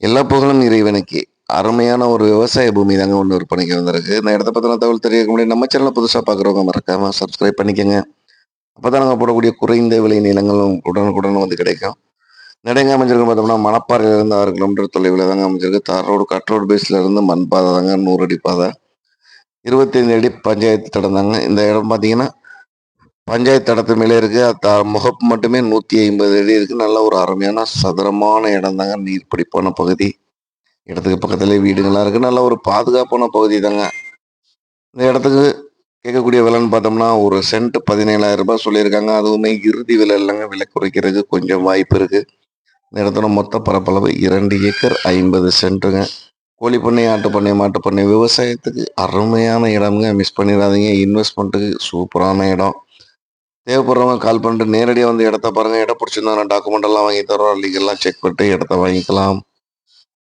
எல்லா புகழும் இறைவனுக்கே. அருமையான ஒரு விவசாய பூமி தாங்க ஒண்ணு விற்பனைக்கு வந்திருக்கு. இந்த இடத்த பத்தின தகவல் தெரிவிக்க முடியும். நம்ம சேனல புதுசா பார்க்குறவங்க மறக்காம சப்ஸ்கிரைப் பண்ணிக்கங்க. அப்பதான் நாங்க போடக்கூடிய குறைந்த விலை நிலங்களும் உடனுக்குடன் வந்து கிடைக்கும். இந்த இடம் எங்க அமைஞ்சிருக்கு பார்த்தோம்னா, மணப்பாறையிலிருந்து 6 கிலோமீட்டர் தொலைவில தாங்க அமைஞ்சிருக்கு. தார் ரோடு, கட் ரோடு பேஸ்ல இருந்து மண் பாதை தாங்க 100 அடி பாதை. 25 அடி பஞ்சாயத்து தடம் தாங்க. இந்த இடம் பார்த்தீங்கன்னா, பஞ்சாயத்து தடத்து மேலே இருக்கு. முகப்பு மட்டுமே 150 அடி இருக்கு. நல்ல ஒரு அருமையான சதுரமான இடம் தாங்க. நீர்பிடிப்பான பகுதி. இடத்துக்கு பக்கத்துலேயே வீடுங்கள்லாம் இருக்கு. நல்ல ஒரு பாதுகாப்பான பகுதி தாங்க. இந்த இடத்துக்கு கேட்கக்கூடிய விலைன்னு பார்த்தோம்னா, ஒரு சென்ட் ரூ. 17,000 சொல்லியிருக்காங்க. அதுவுமே இறுதி விலை இல்லைங்க. விலை குறைக்கிறதுக்கு கொஞ்சம் வாய்ப்பு இருக்கு. இந்த இடத்தோட மொத்த பரப்பளவு 2 ஏக்கர் 50 சென்ட்டுங்க. கோழி பண்ணை, ஆட்டு பண்ணை, மாட்டு பண்ணை, விவசாயத்துக்கு அருமையான இடம்ங்க. மிஸ் பண்ணிடாதீங்க. இன்வெஸ்ட்மெண்ட்டுக்கு சூப்பரான இடம். தேவைப்படுறவங்க கால் பண்ணிட்டு நேரடியாக வந்து இடத்த பாருங்க. இடம் பிடிச்சிருந்தா நான் டாக்குமெண்ட் எல்லாம் வாங்கி தரோம். லீகல்லாம் செக் பண்ணிட்டு இடத்த வாங்கிக்கலாம்.